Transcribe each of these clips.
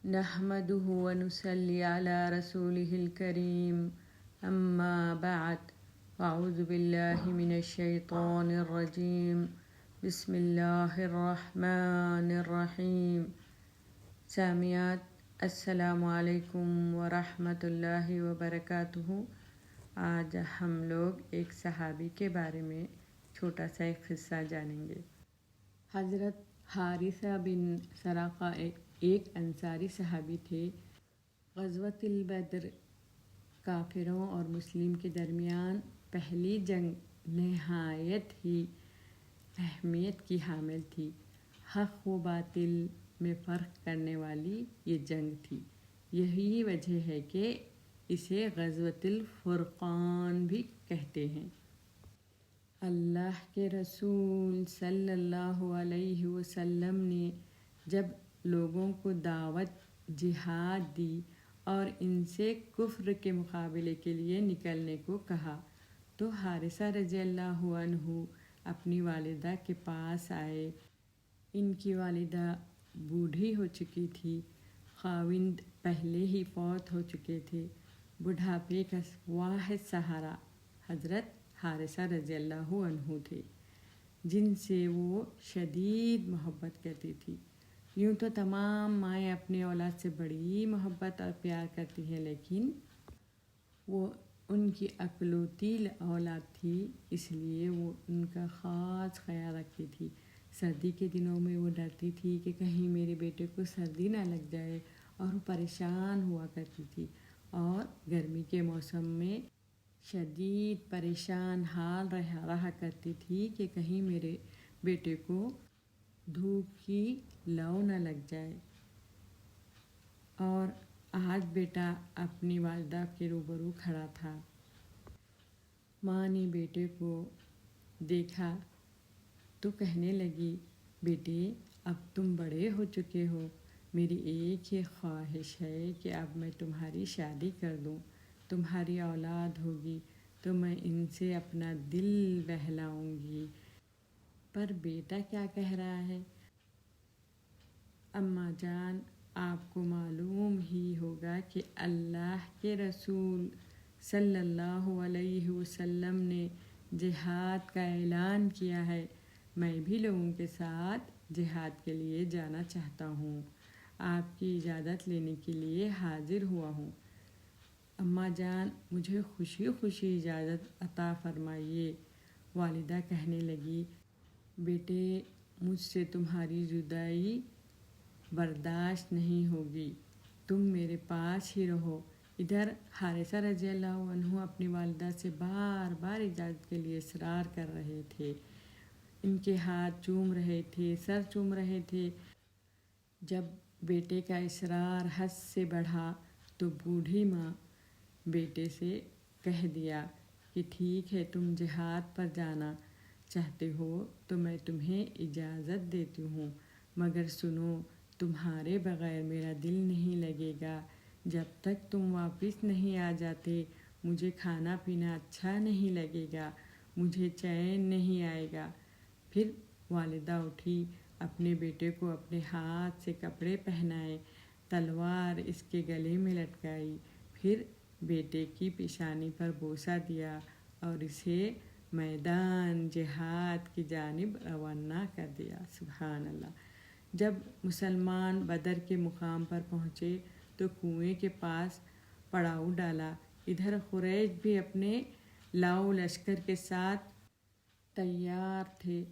نحمده ونصلي على رسوله الكريم أما بعد أعوذ بالله من الشيطان الرجيم بسم الله الرحمن الرحيم. سامعات السلام علیکم ورحمۃ اللہ وبرکاتہ. آج ہم لوگ ایک صحابی کے بارے میں چھوٹا سا ایک قصہ جانیں گے. حضرت حارثہ بن سراقہ ایک انصاری صحابی تھے. غزوۃ البدر کافروں اور مسلم کے درمیان پہلی جنگ نہایت ہی اہمیت کی حامل تھی. حق و باطل میں فرق کرنے والی یہ جنگ تھی. یہی وجہ ہے کہ اسے غزوۃ الفرقان بھی کہتے ہیں. اللہ کے رسول صلی اللہ علیہ وسلم نے جب لوگوں کو دعوت جہاد دی اور ان سے کفر کے مقابلے کے لیے نکلنے کو کہا تو حارثہ رضی اللہ عنہ اپنی والدہ کے پاس آئے. ان کی والدہ بوڑھی ہو چکی تھی. خاوند پہلے ہی فوت ہو چکے تھے. بڑھاپے کا واحد سہارا حضرت حارثہ رضی اللہ عنہ تھے جن سے وہ شدید محبت کرتی تھی. یوں تو تمام مائیں اپنے اولاد سے بڑی محبت اور پیار کرتی ہیں، لیکن وہ ان کی اکلوتی اولاد تھی، اس لیے وہ ان کا خاص خیال رکھتی تھی. سردی کے دنوں میں وہ ڈرتی تھی کہ کہیں میرے بیٹے کو سردی نہ لگ جائے اور وہ پریشان ہوا کرتی تھی. اور گرمی کے موسم میں شدید پریشان حال رہا کرتی تھی کہ کہیں میرے بیٹے کو دھوپ کی لو نہ لگ جائے. اور آج بیٹا اپنی والدہ کے روبرو کھڑا تھا. ماں نے بیٹے کو دیکھا تو کہنے لگی، بیٹے اب تم بڑے ہو چکے ہو. میری ایک ہی خواہش ہے کہ اب میں تمہاری شادی کر دوں. تمہاری اولاد ہوگی تو میں ان سے اپنا دل بہلاؤں گی. پر بیٹا کیا کہہ رہا ہے؟ اماں جان، آپ کو معلوم ہی ہوگا کہ اللہ کے رسول صلی اللہ علیہ وسلم نے جہاد کا اعلان کیا ہے. میں بھی لوگوں کے ساتھ جہاد کے لیے جانا چاہتا ہوں. آپ کی اجازت لینے کے لیے حاضر ہوا ہوں. اماں جان، مجھے خوشی خوشی اجازت عطا فرمائیے. والدہ کہنے لگی، بیٹے مجھ سے تمہاری جدائی برداشت نہیں ہوگی. تم میرے پاس ہی رہو. ادھر حارثہ رضی اللہ عنہ اپنی والدہ سے بار بار اجازت کے لیے اصرار کر رہے تھے. ان کے ہاتھ چوم رہے تھے، سر چوم رہے تھے. جب بیٹے کا اصرار حد سے بڑھا تو بوڑھی ماں بیٹے سے کہہ دیا کہ ٹھیک ہے، تم جہاد پر جانا چاہتے ہو تو میں تمہیں اجازت دیتی ہوں، مگر سنو، تمہارے بغیر میرا دل نہیں لگے گا. جب تک تم واپس نہیں آ جاتے مجھے کھانا پینا اچھا نہیں لگے گا، مجھے چین نہیں آئے گا. پھر والدہ اٹھی، اپنے بیٹے کو اپنے ہاتھ سے کپڑے پہنائے، تلوار اس کے گلے میں لٹکائی، پھر بیٹے کی پیشانی پر بوسہ دیا اور اسے میدان جہاد کی جانب روانہ کر دیا. سبحان اللہ. جب مسلمان بدر کے مقام پر پہنچے تو کنویں کے پاس پڑاؤ ڈالا. ادھر قریش بھی اپنے لاؤ لشکر کے ساتھ تیار تھے.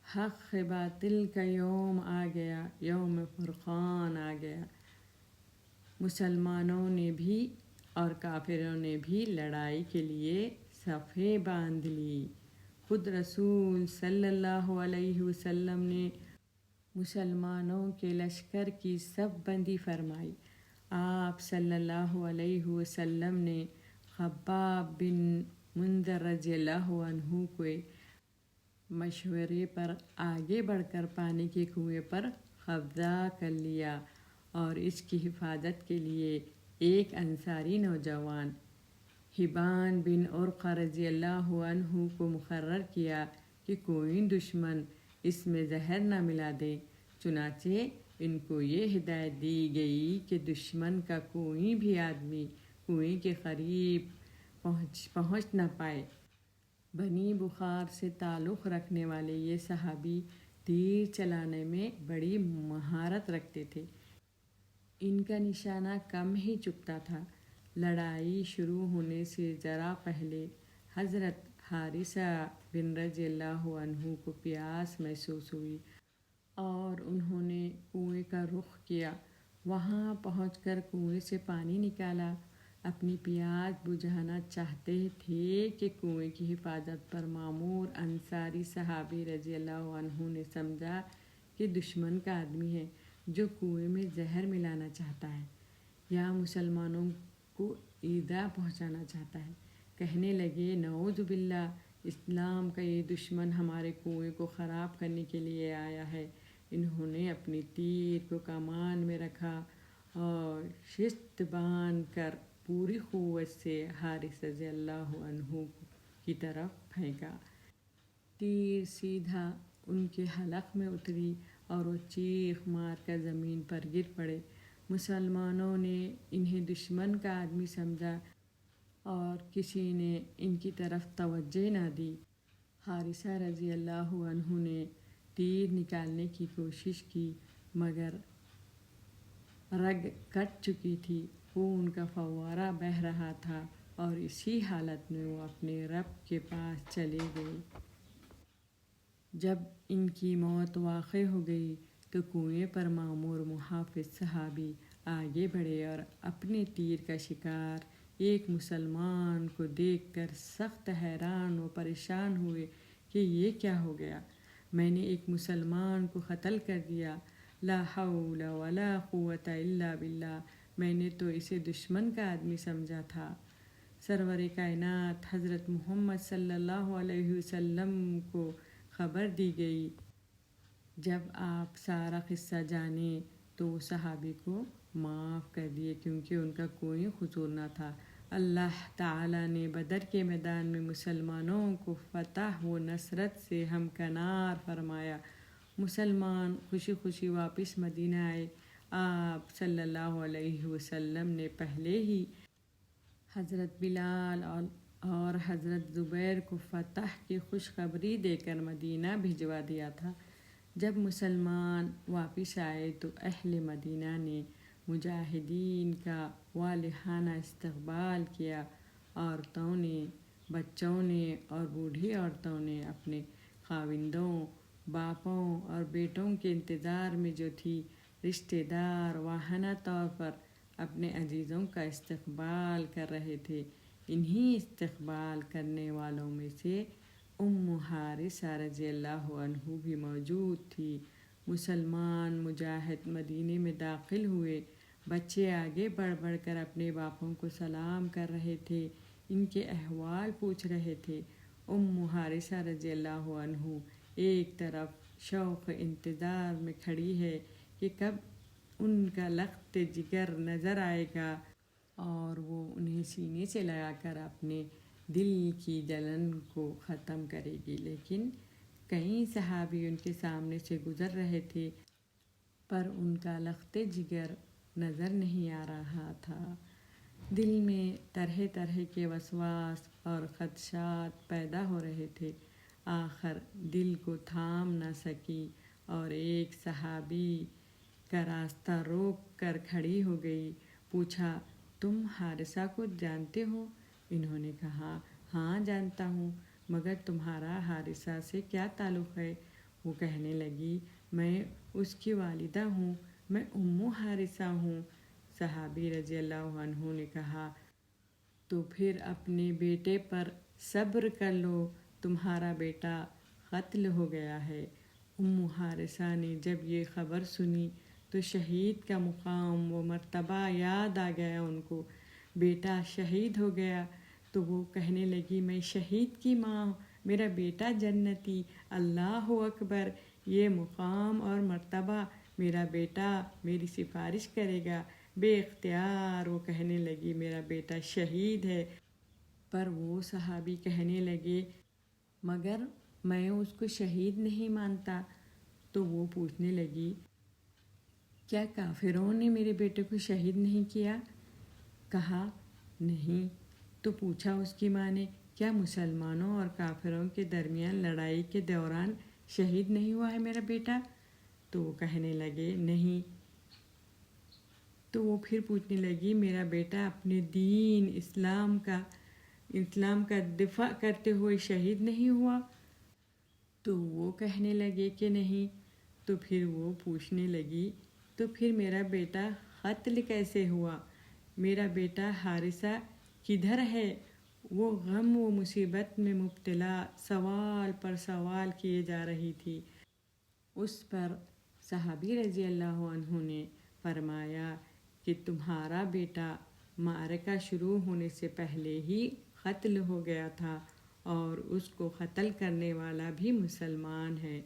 حق باطل کا یوم آ گیا، یوم فرقان آ گیا. مسلمانوں نے بھی اور کافروں نے بھی لڑائی کے لیے صفیں باندھ لی. خود رسول صلی اللہ علیہ وسلم نے مسلمانوں کے لشکر کی صف بندی فرمائی. آپ صلی اللہ علیہ وسلم نے خباب بن منذر رضی اللہ عنہ کے مشورے پر آگے بڑھ کر پانی کے کنویں پر قبضہ کر لیا اور اس کی حفاظت کے لیے ایک انصاری نوجوان حبان بن عرقہ رضی اللہ عنہ کو مقرر کیا کہ کوئی دشمن اس میں زہر نہ ملا دے. چنانچہ ان کو یہ ہدایت دی گئی کہ دشمن کا کوئی بھی آدمی کنویں کے قریب پہنچ نہ پائے۔ بنی بخار سے تعلق رکھنے والے یہ صحابی تیر چلانے میں بڑی مہارت رکھتے تھے۔ ان کا نشانہ کم ہی چکتا تھا۔ لڑائی شروع ہونے سے ذرا پہلے حضرت حارثہ بن رضی اللہ عنہ کو پیاس محسوس ہوئی اور انہوں نے کنویں کا رخ کیا۔ وہاں پہنچ کر کنویں سے پانی نکالا۔ اپنی پیاس بجھانا چاہتے تھے کہ کنویں کی حفاظت پر مامور انصاری صحابی رضی اللہ عنہ نے سمجھا کہ دشمن کا آدمی ہے جو کنویں میں زہر ملانا چاہتا ہے یا مسلمانوں کو ایذا پہنچانا چاہتا ہے۔ کہنے لگے نعوذ باللہ، اسلام کا یہ دشمن ہمارے کنویں کو خراب کرنے کے لیے آیا ہے۔ انہوں نے اپنی تیر کو کمان میں رکھا اور شست باندھ کر پوری قوت سے حارث رضی اللہ عنہ کی طرف پھینکا۔ تیر سیدھا ان کے حلق میں اتری اور وہ چیخ مار کر زمین پر گر پڑے۔ مسلمانوں نے انہیں دشمن کا آدمی سمجھا اور کسی نے ان کی طرف توجہ نہ دی۔ حارثہ رضی اللہ عنہ نے تیر نکالنے کی کوشش کی مگر رگ کٹ چکی تھی، خون کا فوارہ بہہ رہا تھا اور اسی حالت میں وہ اپنے رب کے پاس چلے گئے۔ جب ان کی موت واقع ہو گئی تو کنویں پر مامور محافظ صحابی آگے بڑھے اور اپنے تیر کا شکار ایک مسلمان کو دیکھ کر سخت حیران و پریشان ہوئے کہ یہ کیا ہو گیا۔ میں نے ایک مسلمان کو قتل کر دیا، لا حول ولا قوت الا باللہ، میں نے تو اسے دشمن کا آدمی سمجھا تھا۔ سرور کائنات حضرت محمد صلی اللہ علیہ وسلم کو خبر دی گئی۔ جب آپ سارا قصہ جانیں تو وہ صحابی کو معاف کر دیے کیونکہ ان کا کوئی قصور نہ تھا۔ اللہ تعالیٰ نے بدر کے میدان میں مسلمانوں کو فتح و نصرت سے ہمکنار فرمایا۔ مسلمان خوشی خوشی واپس مدینہ آئے۔ آپ صلی اللہ علیہ وسلم نے پہلے ہی حضرت بلال اور حضرت زبیر کو فتح کی خوشخبری دے کر مدینہ بھجوا دیا تھا۔ جب مسلمان واپس آئے تو اہل مدینہ نے مجاہدین کا والہانہ استقبال کیا۔ عورتوں نے، بچوں نے اور بوڑھی عورتوں نے اپنے خاوندوں، باپوں اور بیٹوں کے انتظار میں جو تھی، رشتہ دار واہنہ طور پر اپنے عزیزوں کا استقبال کر رہے تھے۔ انہی استقبال کرنے والوں میں سے حارثہ رضی اللہ عنہ بھی موجود تھی۔ مسلمان مجاہد مدینے میں داخل ہوئے۔ بچے آگے بڑھ بڑھ کر اپنے باپوں کو سلام کر رہے تھے، ان کے احوال پوچھ رہے تھے۔ حارثہ رضی اللہ عنہ ایک طرف شوق انتظار میں کھڑی ہے کہ کب ان کا لخت جگر نظر آئے گا اور وہ انہیں سینے سے لگا کر اپنے دل کی جلن کو ختم کرے گی، لیکن کئی صحابی ان کے سامنے سے گزر رہے تھے پر ان کا لخت جگر نظر نہیں آ رہا تھا۔ دل میں طرح طرح کے وسواس اور خدشات پیدا ہو رہے تھے۔ آخر دل کو تھام نہ سکی اور ایک صحابی کا راستہ روک کر کھڑی ہو گئی۔ پوچھا، تم حارثہ کو جانتے ہو؟ انہوں نے کہا، ہاں جانتا ہوں، مگر تمہارا حارثہ سے کیا تعلق ہے؟ وہ کہنے لگی، میں اس کی والدہ ہوں، میں حارثہ ہوں۔ صحابی رضی اللہ عنہ نے کہا، تو پھر اپنے بیٹے پر صبر کر لو، تمہارا بیٹا قتل ہو گیا ہے۔ حارثہ نے جب یہ خبر سنی تو شہید کا مقام و مرتبہ یاد آ گیا ان کو۔ بیٹا شہید ہو گیا تو وہ کہنے لگی، میں شہید کی ماں ہوں، میرا بیٹا جنتی، اللہ اکبر، یہ مقام اور مرتبہ، میرا بیٹا میری سفارش کرے گا۔ بے اختیار وہ کہنے لگی، میرا بیٹا شہید ہے، پر وہ صحابی کہنے لگے، مگر میں اس کو شہید نہیں مانتا۔ تو وہ پوچھنے لگی، کیا کافروں نے میرے بیٹے کو شہید نہیں کیا؟ کہا نہیں۔ تو پوچھا اس کی ماں نے، کیا مسلمانوں اور کافروں کے درمیان لڑائی کے دوران شہید نہیں ہوا ہے میرا بیٹا؟ تو وہ کہنے لگے نہیں۔ تو وہ پھر پوچھنے لگی، میرا بیٹا اپنے دین اسلام کا دفاع کرتے ہوئے شہید نہیں ہوا؟ تو وہ کہنے لگے کہ نہیں۔ تو پھر وہ پوچھنے لگی، تو پھر میرا بیٹا قتل کیسے ہوا؟ میرا بیٹا حارثہ کدھر ہے؟ وہ غم و مصیبت میں مبتلا سوال پر سوال کیے جا رہی تھی۔ اس پر صحابی رضی اللہ عنہ نے فرمایا کہ تمہارا بیٹا معرکہ شروع ہونے سے پہلے ہی قتل ہو گیا تھا اور اس کو قتل کرنے والا بھی مسلمان ہے۔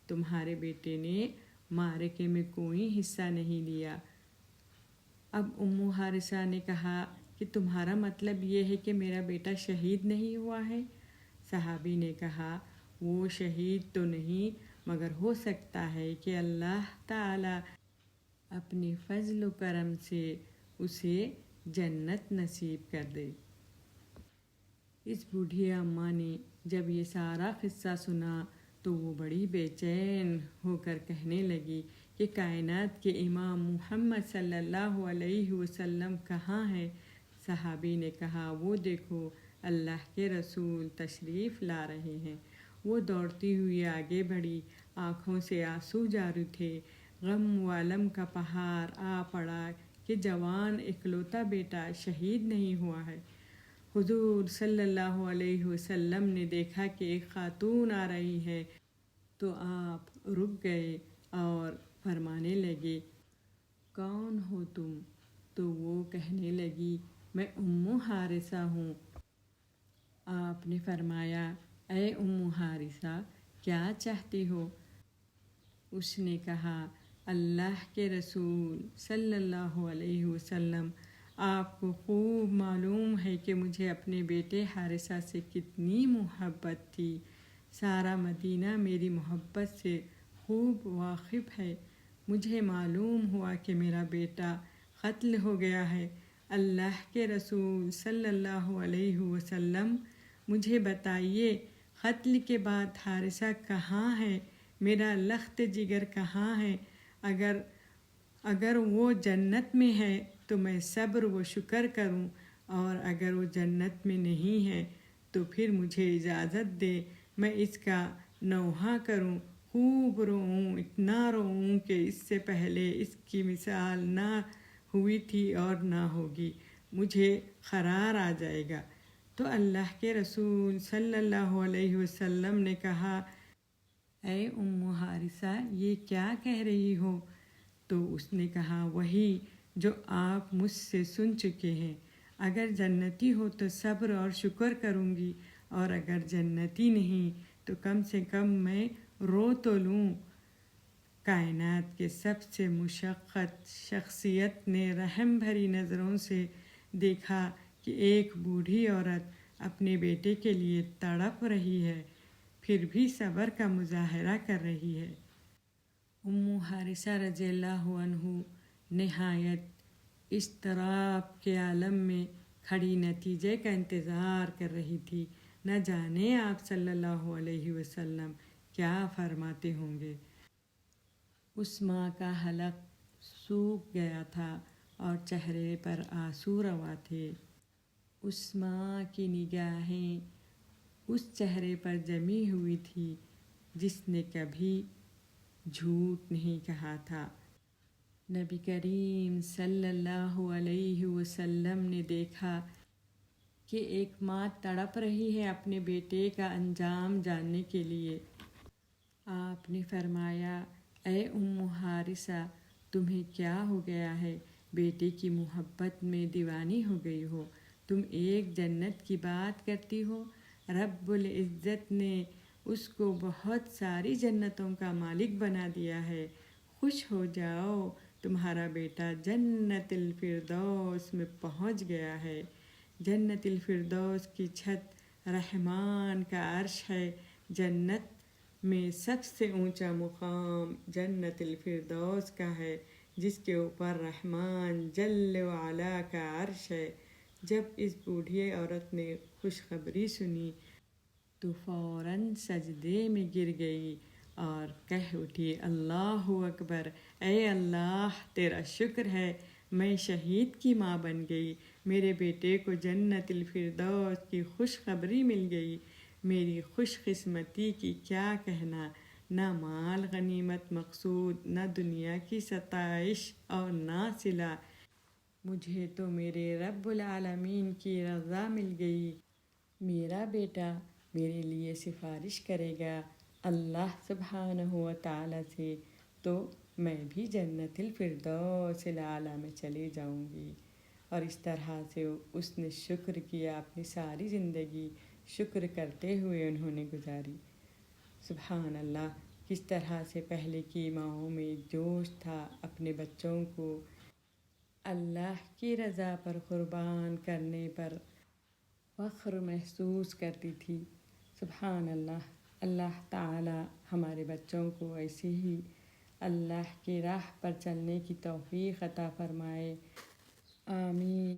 تمہارے بیٹے نے معرکے میں کوئی حصہ نہیں لیا۔ اب ام حارثہ نے کہا کہ تمہارا مطلب یہ ہے کہ میرا بیٹا شہید نہیں ہوا ہے؟ صحابی نے کہا، وہ شہید تو نہیں، مگر ہو سکتا ہے کہ اللہ تعالی اپنے فضل و کرم سے اسے جنت نصیب کر دے۔ اس بوڑھی اماں نے جب یہ سارا قصہ سنا تو وہ بڑی بے چین ہو کر کہنے لگی کہ کائنات کے امام محمد صلی اللہ علیہ وسلم کہاں ہیں؟ صحابی نے کہا، وہ دیکھو اللہ کے رسول تشریف لا رہے ہیں۔ وہ دوڑتی ہوئی آگے بڑھی، آنکھوں سے آنسو جاری تھے۔ غم و الم کا پہاڑ آ پڑا کہ جوان اکلوتا بیٹا شہید نہیں ہوا ہے۔ حضور صلی اللہ علیہ وسلم نے دیکھا کہ ایک خاتون آ رہی ہے تو آپ رک گئے اور فرمانے لگے، کون ہو تم؟ تو وہ کہنے لگی، میں ام حارثہ ہوں۔ آپ نے فرمایا، اے ام حارثہ، کیا چاہتی ہو؟ اس نے کہا، اللہ کے رسول صلی اللہ علیہ وسلم، آپ کو خوب معلوم ہے کہ مجھے اپنے بیٹے حارثہ سے کتنی محبت تھی۔ سارا مدینہ میری محبت سے خوب واقف ہے۔ مجھے معلوم ہوا کہ میرا بیٹا قتل ہو گیا ہے۔ اللہ کے رسول صلی اللہ علیہ وسلم، مجھے بتائیے قتل کے بعد حارثہ کہاں ہے؟ میرا لخت جگر کہاں ہے؟ اگر وہ جنت میں ہے تو میں صبر و شکر کروں، اور اگر وہ جنت میں نہیں ہے تو پھر مجھے اجازت دے میں اس کا نوحہ کروں، خوب روؤں، اتنا روؤں کہ اس سے پہلے اس کی مثال نہ ہوئی تھی اور نہ ہوگی، مجھے قرار آ جائے گا۔ تو اللہ کے رسول صلی اللہ علیہ وسلم نے کہا، اے ام حارثہ، یہ کیا کہہ رہی ہو؟ تو اس نے کہا، وہی جو آپ مجھ سے سن چکے ہیں۔ اگر جنتی ہو تو صبر اور شکر کروں گی، اور اگر جنتی نہیں تو کم سے کم میں رو تو لوں۔ کائنات کے سب سے مشقت شخصیت نے رحم بھری نظروں سے دیکھا کہ ایک بوڑھی عورت اپنے بیٹے کے لیے تڑپ رہی ہے، پھر بھی صبر کا مظاہرہ کر رہی ہے۔ ام حارثہ رضی اللہ عنہ نہایت اضطراب کے عالم میں کھڑی نتیجے کا انتظار کر رہی تھی۔ نہ جانے آپ صلی اللہ علیہ وسلم کیا فرماتے ہوں گے۔ اس ماں کا حلق سوکھ گیا تھا اور چہرے پر آنسو روا تھے۔ اس ماں کی نگاہیں اس چہرے پر جمی ہوئی تھی جس نے کبھی جھوٹ نہیں کہا تھا۔ نبی کریم صلی اللہ علیہ وسلم نے دیکھا کہ ایک ماں تڑپ رہی ہے اپنے بیٹے کا انجام جاننے کے لیے۔ آپ نے فرمایا، اے ام حارثہ، تمہیں کیا ہو گیا ہے؟ بیٹے کی محبت میں دیوانی ہو گئی ہو؟ تم ایک جنت کی بات کرتی ہو؟ رب العزت نے اس کو بہت ساری جنتوں کا مالک بنا دیا ہے۔ خوش ہو جاؤ، تمہارا بیٹا جنت الفردوس میں پہنچ گیا ہے۔ جنت الفردوس کی چھت رحمان کا عرش ہے۔ جنت میں سب سے اونچا مقام جنت الفردوس کا ہے۔ جس کے اوپر رحمان جل وعلا کا عرش ہے۔ جب اس بوڑھی عورت نے خوشخبری سنی تو فوراً سجدے میں گر گئی اور کہہ اٹھی، اللہ اکبر، اے اللہ تیرا شکر ہے، میں شہید کی ماں بن گئی، میرے بیٹے کو جنت الفردوس کی خوشخبری مل گئی۔ میری خوش قسمتی کی کیا کہنا، نہ مال غنیمت مقصود، نہ دنیا کی ستائش اور نہ صلہ، مجھے تو میرے رب العالمین کی رضا مل گئی۔ میرا بیٹا میرے لیے سفارش کرے گا اللہ سبحانہ و تعالیٰ سے تو میں بھی جنت الفردوس الاعلیٰ میں چلی جاؤں گی۔ اور اس طرح سے اس نے شکر کیا، اپنی ساری زندگی شکر کرتے ہوئے انہوں نے گزاری۔ سبحان اللہ، کس طرح سے پہلے کی ماؤں میں جوش تھا، اپنے بچوں کو اللہ کی رضا پر قربان کرنے پر فخر محسوس کرتی تھی۔ سبحان اللہ، اللہ تعالی ہمارے بچوں کو ایسے ہی اللہ کی راہ پر چلنے کی توفیق عطا فرمائے، آمین۔